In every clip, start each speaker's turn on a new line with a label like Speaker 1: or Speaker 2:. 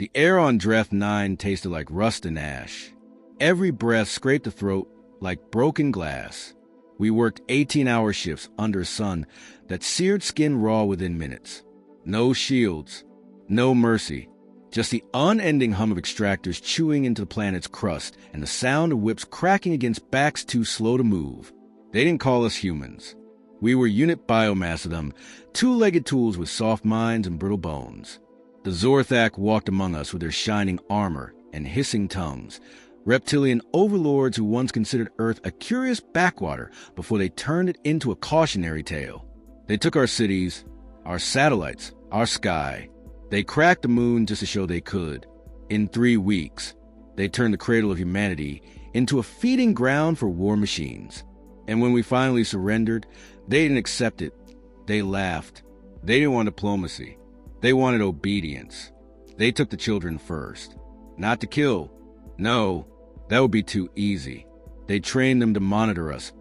Speaker 1: The air on Dreth 9 tasted like rust and ash. Every breath scraped the throat like broken glass. We worked 18-hour shifts under a sun that seared skin raw within minutes. No shields, no mercy, just the unending hum of extractors chewing into the planet's crust and the sound of whips cracking against backs too slow to move. They didn't call us humans. We were unit biomass of them, two-legged tools with soft minds and brittle bones. The Zorthak walked among us with their shining armor and hissing tongues, reptilian overlords who once considered Earth a curious backwater before they turned it into a cautionary tale. They took our cities, our satellites, our sky. They cracked the moon just to show they could. In 3 weeks, they turned the cradle of humanity into a feeding ground for war machines. And when we finally surrendered, they didn't accept it. They laughed. They didn't want diplomacy. They wanted obedience. They took the children first. Not to kill. No, that would be too easy. They trained them to monitor us,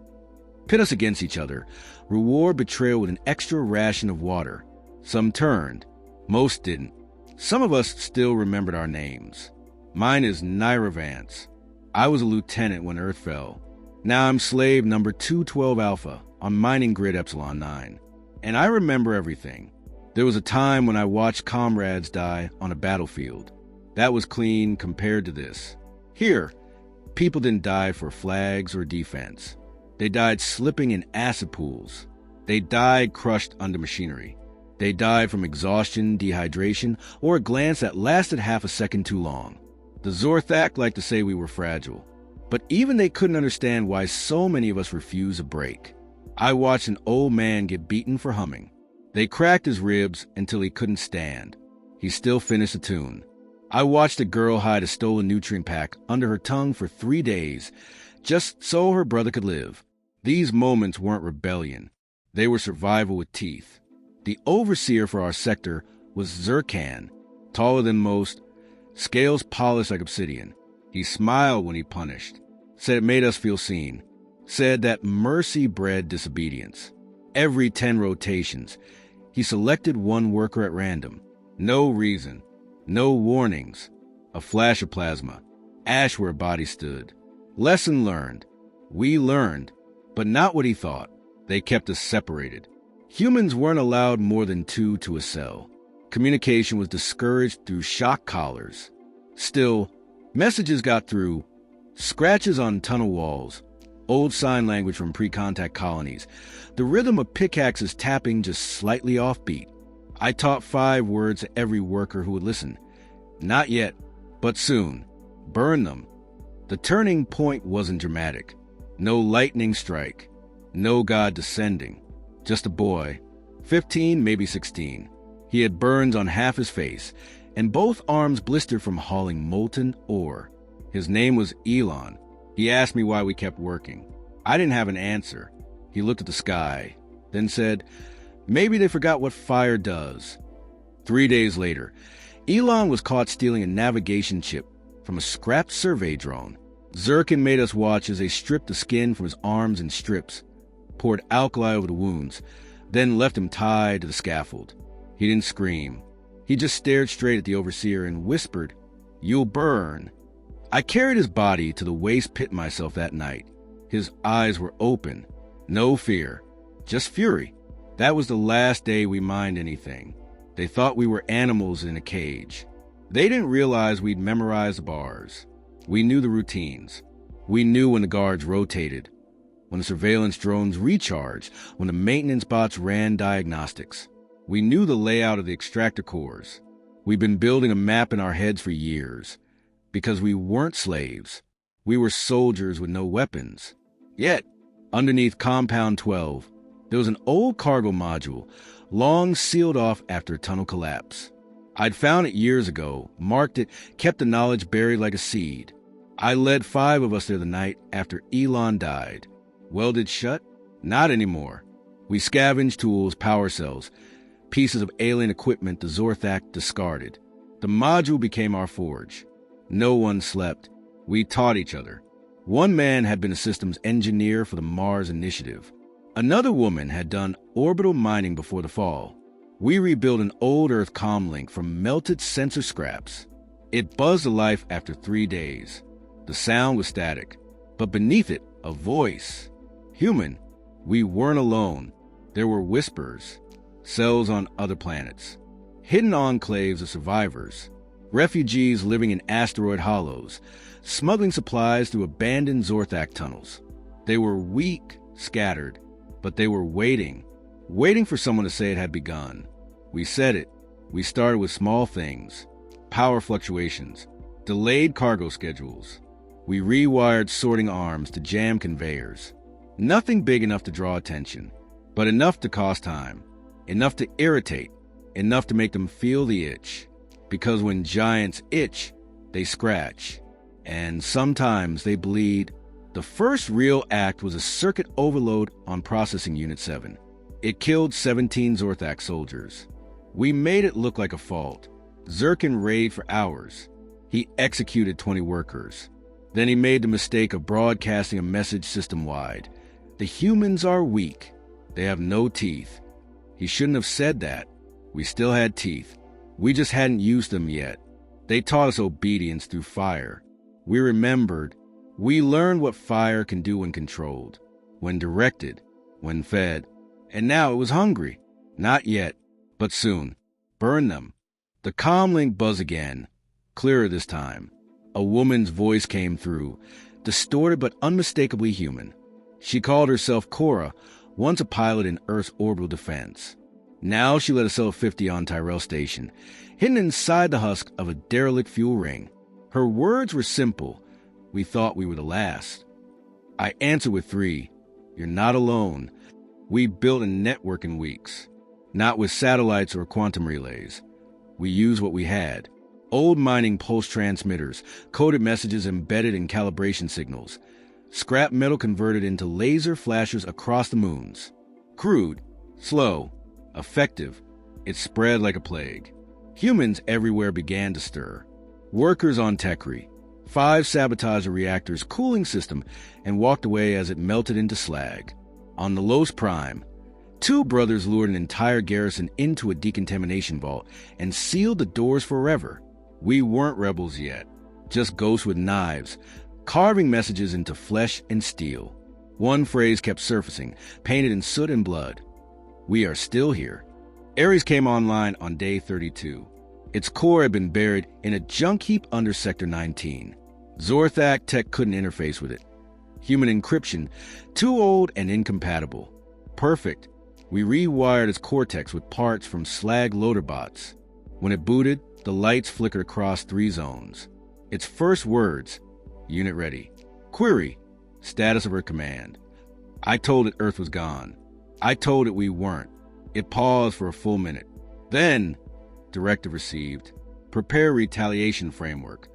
Speaker 1: pit us against each other, reward betrayal with an extra ration of water. Some turned. Most didn't. Some of us still remembered our names. Mine is Nyravance. I was a lieutenant when Earth fell. Now I'm slave number 212 Alpha on mining grid Epsilon 9. And I remember everything. There was a time when I watched comrades die on a battlefield. That was clean compared to this. Here, people didn't die for flags or defense. They died slipping in acid pools. They died crushed under machinery. They died from exhaustion, dehydration, or a glance that lasted half a second too long. The Zorthak liked to say we were fragile, but even they couldn't understand why so many of us refused a break. I watched an old man get beaten for humming. They cracked his ribs until he couldn't stand. He still finished the tune. I watched a girl hide a stolen nutrient pack under her tongue for 3 days, just so her brother could live. These moments weren't rebellion. They were survival with teeth. The overseer for our sector was Zirkan, taller than most, scales polished like obsidian. He smiled when he punished, said it made us feel seen, said that mercy bred disobedience. Every 10 rotations, he selected one worker at random. No reason, no warnings, a flash of plasma, ash where a body stood. Lesson learned. We learned, but not what he thought. They kept us separated. Humans weren't allowed more than 2 to a cell. Communication was discouraged through shock collars. Still, messages got through. Scratches on tunnel walls, old sign language from pre-contact colonies, the rhythm of pickaxes tapping just slightly offbeat. I taught 5 words to every worker who would listen. Not yet, but soon. Burn them. The turning point wasn't dramatic. No lightning strike. No god descending. Just a boy, 15, maybe 16. He had burns on half his face, and both arms blistered from hauling molten ore. His name was Elon. He asked me why we kept working. I didn't have an answer. He looked at the sky, then said, maybe they forgot what fire does. 3 days later, Elon was caught stealing a navigation chip from a scrapped survey drone. Zirkin made us watch as they stripped the skin from his arms in strips, poured alkali over the wounds, then left him tied to the scaffold. He didn't scream. He just stared straight at the overseer and whispered, "You'll burn." I carried his body to the waste pit myself that night. His eyes were open. No fear, just fury. That was the last day we mined anything. They thought we were animals in a cage. They didn't realize we'd memorized the bars. We knew the routines. We knew when the guards rotated, when the surveillance drones recharged, when the maintenance bots ran diagnostics. We knew the layout of the extractor cores. We'd been building a map in our heads for years. Because we weren't slaves. We were soldiers with no weapons. Yet, underneath Compound 12, there was an old cargo module, long sealed off after a tunnel collapse. I'd found it years ago, marked it, kept the knowledge buried like a seed. I led 5 of us there the night after Elon died. Welded shut? Not anymore. We scavenged tools, power cells, pieces of alien equipment the Zorthak discarded. The module became our forge. No one slept. We taught each other. One man had been a systems engineer for the Mars Initiative. Another woman had done orbital mining before the fall. We rebuilt an old Earth comlink from melted sensor scraps. It buzzed to life after 3 days. The sound was static, but beneath it, a voice. Human, we weren't alone. There were whispers, cells on other planets, hidden enclaves of survivors, refugees living in asteroid hollows, smuggling supplies through abandoned Zorthak tunnels. They were weak, scattered, but they were waiting for someone to say it had begun. We said it. We started with small things, power fluctuations, delayed cargo schedules. We rewired sorting arms to jam conveyors. Nothing big enough to draw attention, but enough to cost time, enough to irritate, enough to make them feel the itch. Because when giants itch, they scratch, and sometimes they bleed. The first real act was a circuit overload on Processing Unit 7. It killed 17 Zorthak soldiers. We made it look like a fault. Zirkin raved for hours. He executed 20 workers. Then he made the mistake of broadcasting a message system-wide. The humans are weak. They have no teeth. He shouldn't have said that. We still had teeth. We just hadn't used them yet. They taught us obedience through fire. We remembered. We learned what fire can do when controlled, when directed, when fed. And now it was hungry. Not yet, but soon. Burn them. The comlink buzzed again, clearer this time. A woman's voice came through, distorted but unmistakably human. She called herself Cora, once a pilot in Earth's orbital defense. Now she led a Cell 50 on Tyrell Station, hidden inside the husk of a derelict fuel ring. Her words were simple. We thought we were the last. I answered with 3. You're not alone. We built a network in weeks, not with satellites or quantum relays. We used what we had. Old mining pulse transmitters, coded messages embedded in calibration signals, scrap metal converted into laser flashers across the moons. Crude, slow, effective, it spread like a plague. Humans everywhere began to stir. Workers on Tekri. 5 sabotaged a reactor's cooling system and walked away as it melted into slag. On the Los Prime, 2 brothers lured an entire garrison into a decontamination vault and sealed the doors forever. We weren't rebels yet, just ghosts with knives, carving messages into flesh and steel. One phrase kept surfacing, painted in soot and blood. We are still here. Ares came online on day 32. Its core had been buried in a junk heap under Sector 19. Zorthak tech couldn't interface with it. Human encryption, too old and incompatible. Perfect. We rewired its cortex with parts from slag loader bots. When it booted, the lights flickered across 3 zones. Its first words, unit ready. Query, status of her command. I told it Earth was gone. I told it we weren't. It paused for a full minute. Then, directive received. Prepare retaliation framework.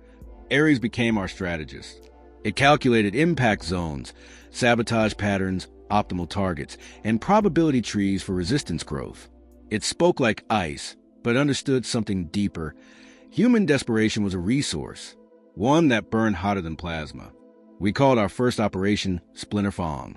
Speaker 1: Ares became our strategist. It calculated impact zones, sabotage patterns, optimal targets, and probability trees for resistance growth. It spoke like ice, but understood something deeper. Human desperation was a resource, one that burned hotter than plasma. We called our first operation Splinter Fong.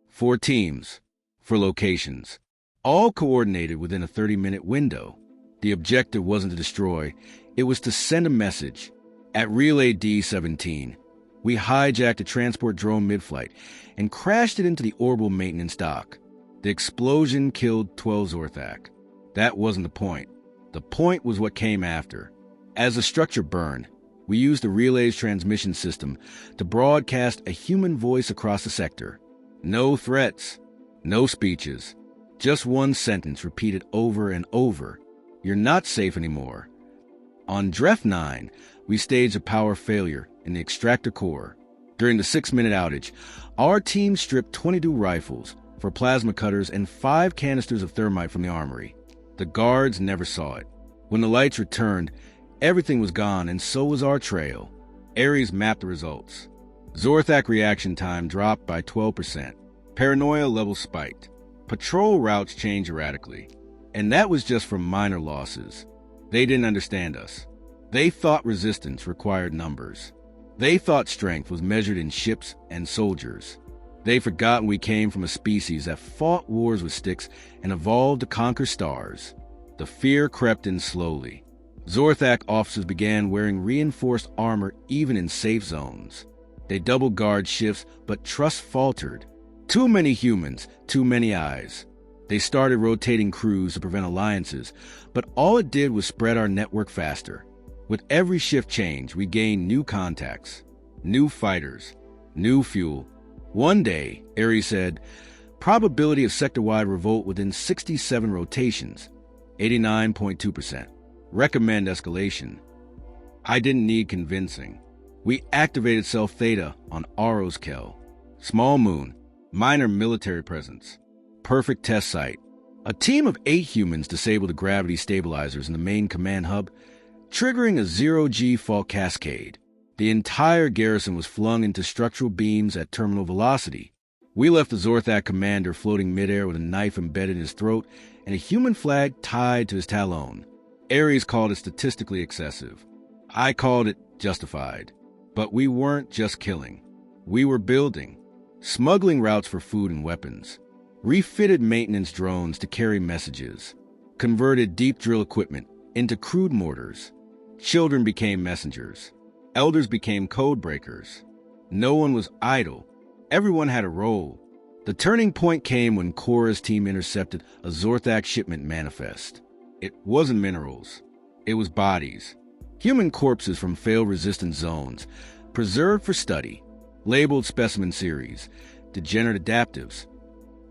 Speaker 1: 4 teams, 4 locations, all coordinated within a 30-minute window. The objective wasn't to destroy, it was to send a message. At Relay D-17, we hijacked a transport drone mid-flight and crashed it into the orbital maintenance dock. The explosion killed 12 Zorthak. That wasn't the point. The point was what came after. As the structure burned, we used the relay's transmission system to broadcast a human voice across the sector. No threats, no speeches, just one sentence repeated over and over. You're not safe anymore. On Dref 9, we staged a power failure in the extractor core. During the 6-minute outage, our team stripped 22 rifles, 4 plasma cutters, and 5 canisters of thermite from the armory. The guards never saw it. When the lights returned, everything was gone, and so was our trail. Ares mapped the results. Zorthak reaction time dropped by 12%. Paranoia levels spiked. Patrol routes changed erratically. And that was just from minor losses. They didn't understand us. They thought resistance required numbers. They thought strength was measured in ships and soldiers. They'd forgotten we came from a species that fought wars with sticks and evolved to conquer stars. The fear crept in slowly. Zorthak officers began wearing reinforced armor even in safe zones. They doubled guard shifts, but trust faltered. Too many humans, too many eyes. They started rotating crews to prevent alliances, but all it did was spread our network faster. With every shift change, we gained new contacts, new fighters, new fuel. One day, Ares said, probability of sector-wide revolt within 67 rotations, 89.2%. Recommend escalation. I didn't need convincing. We activated Self Theta on Aroskel. Small moon, minor military presence, perfect test site. A team of 8 humans disabled the gravity stabilizers in the main command hub, triggering a zero-G fault cascade. The entire garrison was flung into structural beams at terminal velocity. We left the Zorthak commander floating midair with a knife embedded in his throat and a human flag tied to his talon. Ares called it statistically excessive. I called it justified. But we weren't just killing. We were building. Smuggling routes for food and weapons. Refitted maintenance drones to carry messages. Converted deep drill equipment into crude mortars. Children became messengers. Elders became code breakers. No one was idle. Everyone had a role. The turning point came when Korra's team intercepted a Zorthak shipment manifest. It wasn't minerals. It was bodies. Human corpses from fail-resistant zones, preserved for study, labeled specimen series, degenerate adaptives.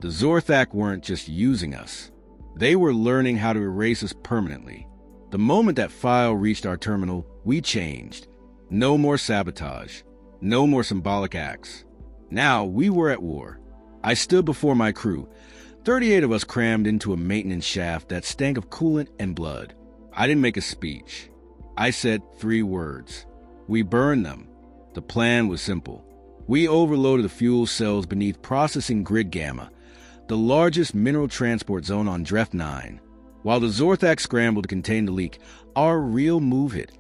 Speaker 1: The Zorthak weren't just using us. They were learning how to erase us permanently. The moment that file reached our terminal, we changed. No more sabotage. No more symbolic acts. Now we were at war. I stood before my crew, 38 of us crammed into a maintenance shaft that stank of coolant and blood. I didn't make a speech. I said 3 words. We burned them. The plan was simple. We overloaded the fuel cells beneath Processing Grid Gamma, the largest mineral transport zone on Dref 9. While the Zorthak scrambled to contain the leak, our real move hit,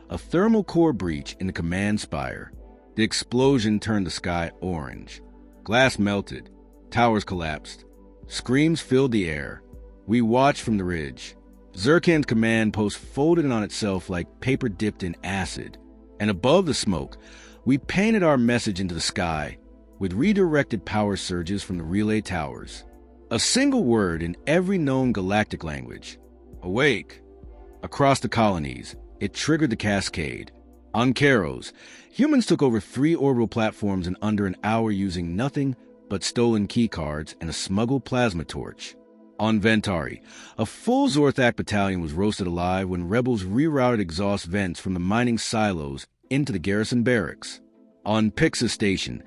Speaker 1: a thermal core breach in the command spire. The explosion turned the sky orange. Glass melted. Towers collapsed. Screams filled the air. We watched from the ridge. Zirkan's command post folded on itself like paper dipped in acid. And above the smoke, we painted our message into the sky with redirected power surges from the relay towers. A single word in every known galactic language. Awake. Across the colonies, it triggered the cascade. On Karos, humans took over 3 orbital platforms in under an hour using nothing but stolen keycards and a smuggled plasma torch. On Ventari, a full Zorthak battalion was roasted alive when rebels rerouted exhaust vents from the mining silos into the garrison barracks. On Pixa Station,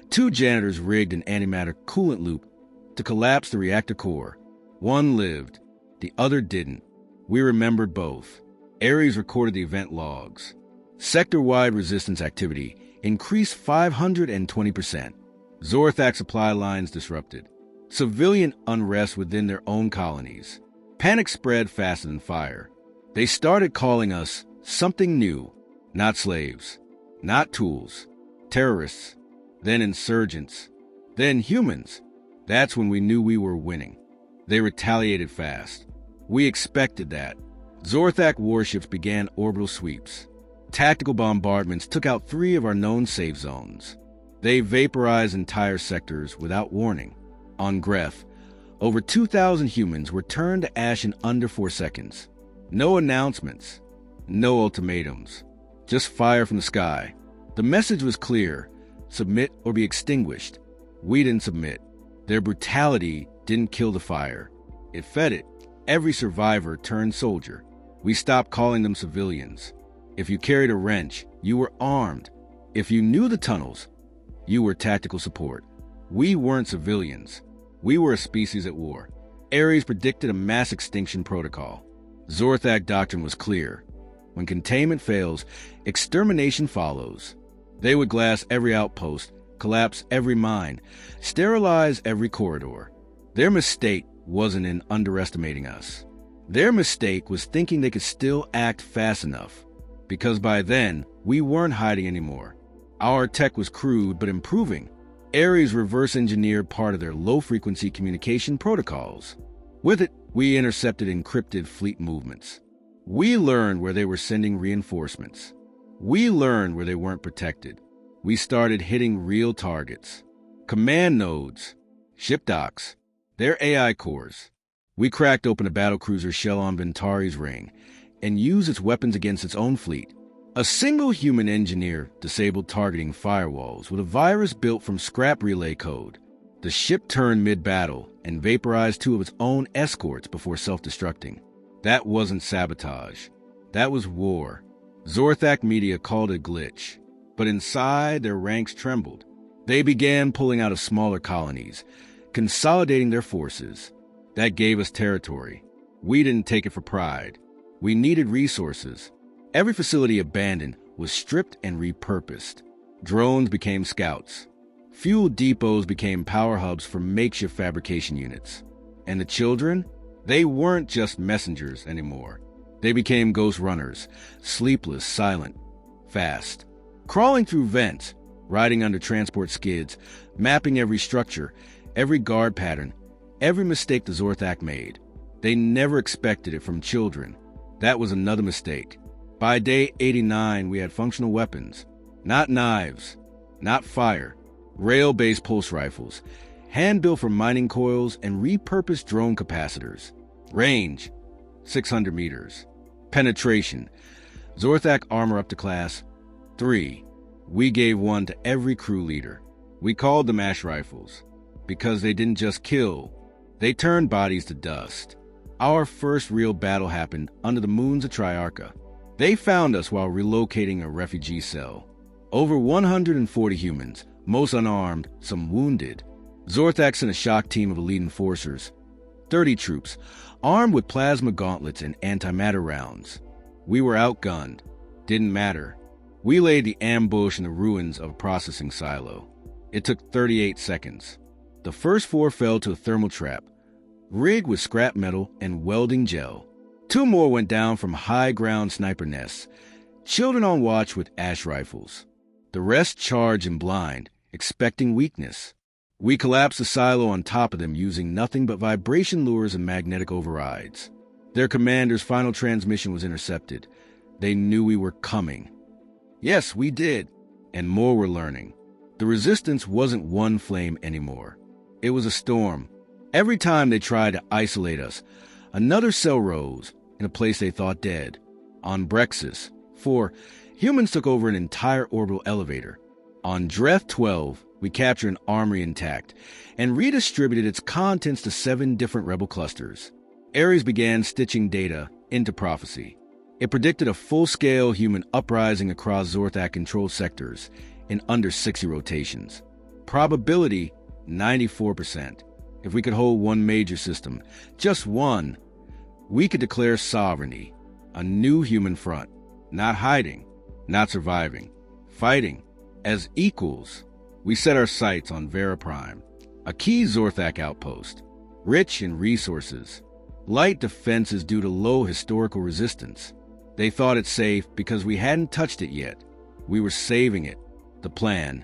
Speaker 1: 2 janitors rigged an antimatter coolant loop to collapse the reactor core. One lived, the other didn't. We remembered both. Ares recorded the event logs. Sector-wide resistance activity increased 520%. Zorthak supply lines disrupted. Civilian unrest within their own colonies. Panic spread faster than fire. They started calling us something new. Not slaves. Not tools. Terrorists. Then insurgents. Then humans. That's when we knew we were winning. They retaliated fast. We expected that. Zorthak warships began orbital sweeps. Tactical bombardments took out 3 of our known safe zones. They vaporized entire sectors without warning. On Gref, over 2,000 humans were turned to ash in under 4 seconds. No announcements. No ultimatums. Just fire from the sky. The message was clear. Submit or be extinguished. We didn't submit. Their brutality didn't kill the fire. It fed it. Every survivor turned soldier. We stopped calling them civilians. If you carried a wrench, you were armed. If you knew the tunnels, you were tactical support. We weren't civilians. We were a species at war. Ares predicted a mass extinction protocol. Zorthak doctrine was clear. When containment fails, extermination follows. They would glass every outpost, collapse every mine, sterilize every corridor. Their mistake wasn't in underestimating us. Their mistake was thinking they could still act fast enough. Because by then, we weren't hiding anymore. Our tech was crude but improving. Ares reverse-engineered part of their low-frequency communication protocols. With it, we intercepted encrypted fleet movements. We learned where they were sending reinforcements. We learned where they weren't protected. We started hitting real targets. Command nodes, ship docks, their AI cores. We cracked open a battlecruiser shell on Ventari's ring and used its weapons against its own fleet. A single human engineer disabled targeting firewalls with a virus built from scrap relay code. The ship turned mid-battle and vaporized 2 of its own escorts before self-destructing. That wasn't sabotage. That was war. Zorthak media called it a glitch, but inside their ranks trembled. They began pulling out of smaller colonies, consolidating their forces. That gave us territory. We didn't take it for pride. We needed resources. Every facility abandoned was stripped and repurposed. Drones became scouts. Fuel depots became power hubs for makeshift fabrication units. And the children? They weren't just messengers anymore. They became ghost runners, sleepless, silent, fast. Crawling through vents, riding under transport skids, mapping every structure, every guard pattern, every mistake the Zorthak made. They never expected it from children. That was another mistake. By day 89, we had functional weapons. Not knives, not fire, rail-based pulse rifles, hand-built for mining coils and repurposed drone capacitors. Range, 600 meters. Penetration, Zorthak armor up to class 3. We gave one to every crew leader. We called them ash rifles, because they didn't just kill, they turned bodies to dust. Our first real battle happened under the moons of Triarcha. They found us while relocating a refugee cell. Over 140 humans, most unarmed, some wounded. Zorthak sent a shock team of elite enforcers, 30 troops, armed with plasma gauntlets and antimatter rounds. We were outgunned. Didn't matter. We laid the ambush in the ruins of a processing silo. It took 38 seconds. The first 4 fell to a thermal trap, rigged with scrap metal and welding gel. 2 more went down from high-ground sniper nests, children on watch with ash rifles. The rest charged in blind, expecting weakness. We collapsed the silo on top of them using nothing but vibration lures and magnetic overrides. Their commander's final transmission was intercepted. They knew we were coming. Yes, we did. And more were learning. The resistance wasn't one flame anymore. It was a storm. Every time they tried to isolate us, another cell rose in a place they thought dead. On Brexis, 4, humans took over an entire orbital elevator. On Dreth 12, we captured an armory intact and redistributed its contents to 7 different rebel clusters. Ares began stitching data into prophecy. It predicted a full-scale human uprising across Zorthak-controlled sectors in under 60 rotations. Probability, 94%. If we could hold one major system, just one, we could declare sovereignty, a new human front, not hiding, not surviving, fighting, as equals. We set our sights on Vera Prime, a key Zorthak outpost, rich in resources, light defenses due to low historical resistance. They thought it safe because we hadn't touched it yet. We were saving it. The plan: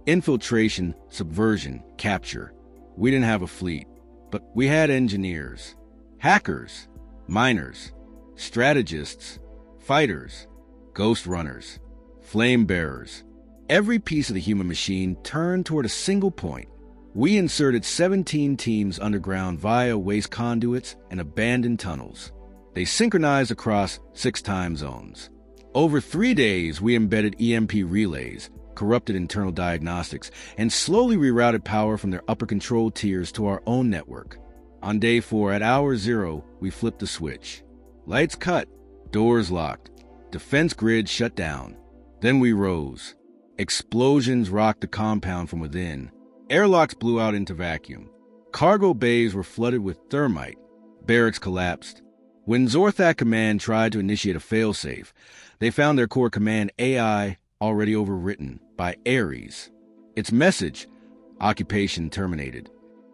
Speaker 1: infiltration, subversion, capture. We didn't have a fleet, but we had engineers, hackers, miners, strategists, fighters, ghost runners, flame bearers. Every piece of the human machine turned toward a single point. We inserted 17 teams underground via waste conduits and abandoned tunnels. They synchronized across 6 time zones. Over 3 days, we embedded EMP relays, corrupted internal diagnostics, and slowly rerouted power from their upper control tiers to our own network. On day 4, at hour 0, we flipped the switch. Lights cut, doors locked, defense grid shut down. Then we rose. Explosions rocked the compound from within. Airlocks blew out into vacuum. Cargo bays were flooded with thermite. Barracks collapsed. When Zorthak Command tried to initiate a failsafe, they found their core command AI already overwritten by Ares. Its message: occupation terminated.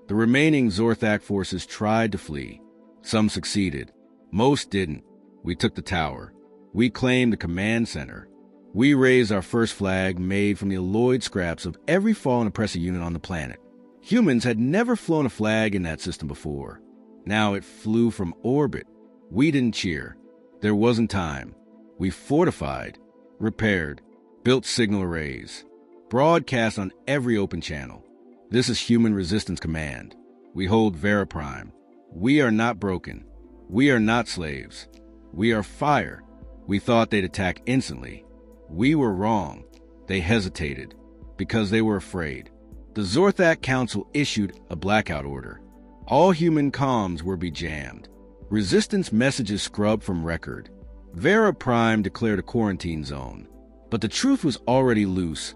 Speaker 1: The remaining Zorthak forces tried to flee. Some succeeded. Most didn't. We took the tower. We claimed the command center. We raised our first flag made from the alloyed scraps of every fallen oppressor unit on the planet. Humans had never flown a flag in that system before. Now it flew from orbit. We didn't cheer. There wasn't time. We fortified, repaired, built signal arrays, broadcast on every open channel. This is Human Resistance Command. We hold Vera Prime. We are not broken. We are not slaves. We are fire. We thought they'd attack instantly. We were wrong. They hesitated because they were afraid. The Zorthak Council issued a blackout order. All human comms were jammed. Resistance messages scrubbed from record. Vera Prime declared a quarantine zone. But the truth was already loose,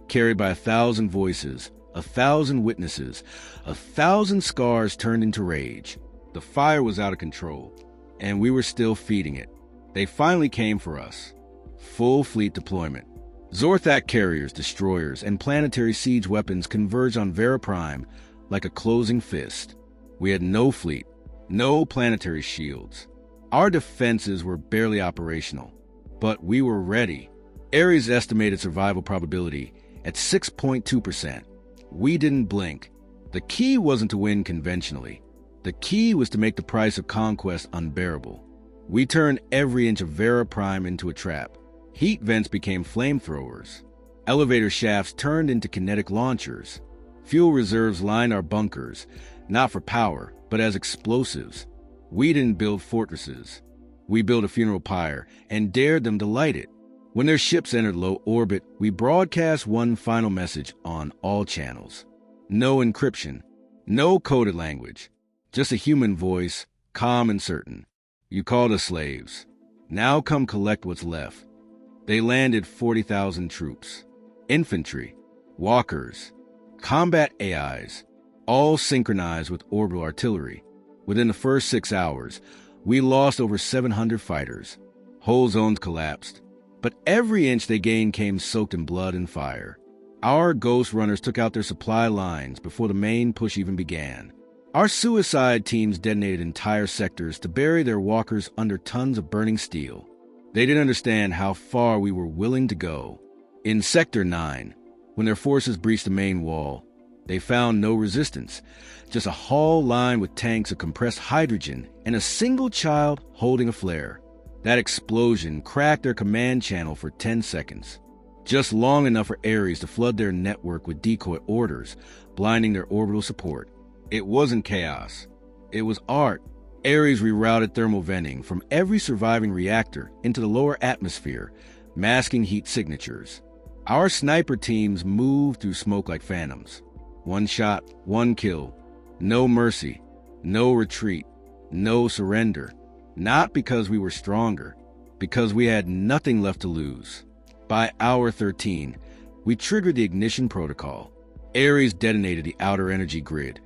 Speaker 1: carried by 1,000 voices, 1,000 witnesses, 1,000 scars turned into rage. The fire was out of control, and we were still feeding it. They finally came for us. Full fleet deployment. Zorthak carriers, destroyers, and planetary siege weapons converged on Vera Prime like a closing fist. We had no fleet, no planetary shields. Our defenses were barely operational, but we were ready. Ares estimated survival probability at 6.2%. We didn't blink. The key wasn't to win conventionally. The key was to make the price of conquest unbearable. We turned every inch of Vera Prime into a trap. Heat vents became flamethrowers. Elevator shafts turned into kinetic launchers. Fuel reserves lined our bunkers, not for power, but as explosives. We didn't build fortresses. We built a funeral pyre and dared them to light it. When their ships entered low orbit, we broadcast one final message on all channels. No encryption, no coded language, just a human voice, calm and certain. You called us slaves. Now come collect what's left. They landed 40,000 troops, infantry, walkers, combat AIs, all synchronized with orbital artillery. Within the first 6 hours, we lost over 700 fighters. Whole zones collapsed. But every inch they gained came soaked in blood and fire. Our ghost runners took out their supply lines before the main push even began. Our suicide teams detonated entire sectors to bury their walkers under tons of burning steel. They didn't understand how far we were willing to go. In Sector 9, when their forces breached the main wall, they found no resistance, just a hull lined with tanks of compressed hydrogen and a single child holding a flare. That explosion cracked their command channel for 10 seconds, just long enough for Ares to flood their network with decoy orders, blinding their orbital support. It wasn't chaos. It was art. Ares rerouted thermal venting from every surviving reactor into the lower atmosphere, masking heat signatures. Our sniper teams moved through smoke like phantoms. One shot, one kill. No mercy, no retreat, no surrender. Not because we were stronger, because we had nothing left to lose. By hour 13, we triggered the ignition protocol. Ares detonated the outer energy grid,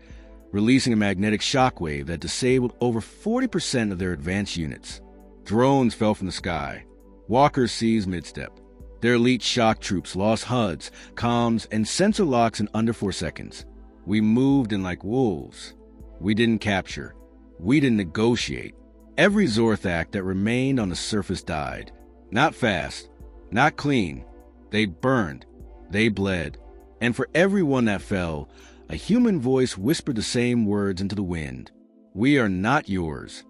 Speaker 1: releasing a magnetic shockwave that disabled over 40% of their advanced units. Drones fell from the sky. Walkers seized midstep. Their elite shock troops lost HUDs, comms, and sensor locks in under 4 seconds. We moved in like wolves. We didn't capture. We didn't negotiate. Every Zorthak that remained on the surface died. Not fast, not clean. They burned. They bled. And for everyone that fell, a human voice whispered the same words into the wind. We are not yours.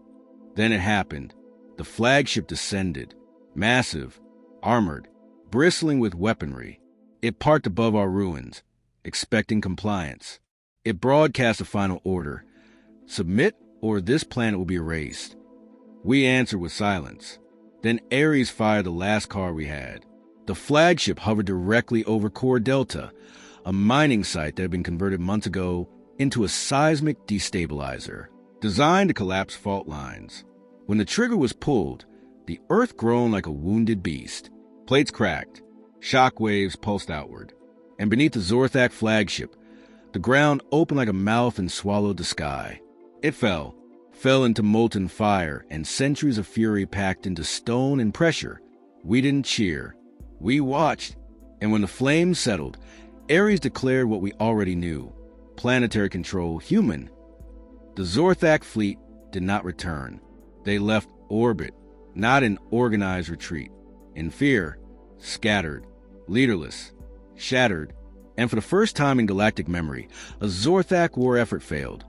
Speaker 1: Then it happened. The flagship descended. Massive, armored, bristling with weaponry. It parked above our ruins, expecting compliance. It broadcast a final order. Submit or this planet will be erased. We answered with silence. Then Ares fired the last car we had. The flagship hovered directly over Core Delta, a mining site that had been converted months ago into a seismic destabilizer, designed to collapse fault lines. When the trigger was pulled, the Earth groaned like a wounded beast. Plates cracked, shock waves pulsed outward, and beneath the Zorthak flagship, the ground opened like a mouth and swallowed the sky. It fell into molten fire and centuries of fury packed into stone and pressure. We didn't cheer. We watched, and when the flames settled, Ares declared what we already knew. Planetary control human. The Zorthak fleet did not return. They left orbit, not in organized retreat. In fear, scattered, leaderless, shattered, and for the first time in galactic memory, a Zorthak war effort failed.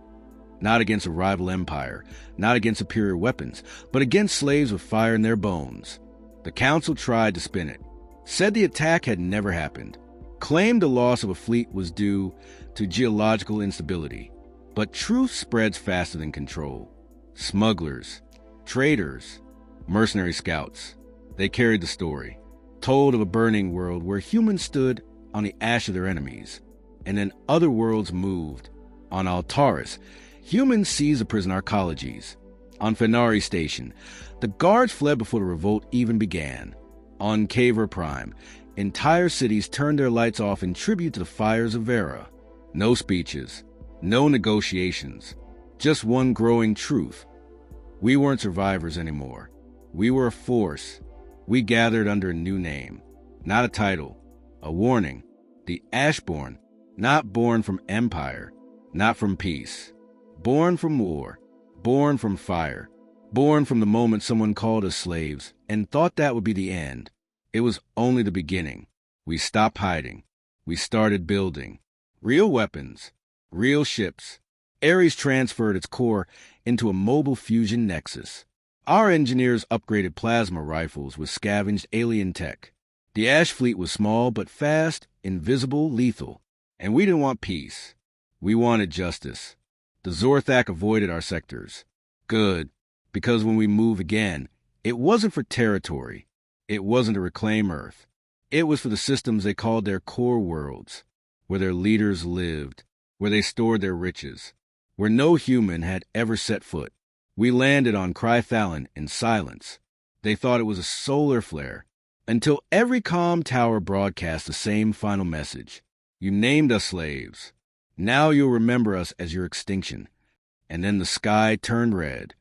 Speaker 1: Not against a rival empire, not against superior weapons, but against slaves with fire in their bones. The council tried to spin it, said the attack had never happened, claimed the loss of a fleet was due to geological instability. But truth spreads faster than control. Smugglers, traitors, mercenary scouts, they carried the story, told of a burning world where humans stood on the ash of their enemies, and then other worlds moved. On Altaris, humans seized the prison arcologies. On Fenari Station, the guards fled before the revolt even began. On Caver Prime, entire cities turned their lights off in tribute to the fires of Vera. No speeches, no negotiations, just one growing truth. We weren't survivors anymore. We were a force. We gathered under a new name, not a title, a warning. The Ashborn, not born from empire, not from peace, born from war, born from fire, born from the moment someone called us slaves and thought that would be the end. It was only the beginning. We stopped hiding. We started building. Real weapons, real ships. Ares transferred its core into a mobile fusion nexus. Our engineers upgraded plasma rifles with scavenged alien tech. The Ash fleet was small but fast, invisible, lethal. And we didn't want peace. We wanted justice. The Zorthak avoided our sectors. Good, because when we move again, it wasn't for territory. It wasn't to reclaim Earth. It was for the systems they called their core worlds, where their leaders lived, where they stored their riches, where no human had ever set foot. We landed on Crythalin in silence. They thought it was a solar flare, until every comm tower broadcast the same final message. You named us slaves. Now you'll remember us as your extinction. And then the sky turned red.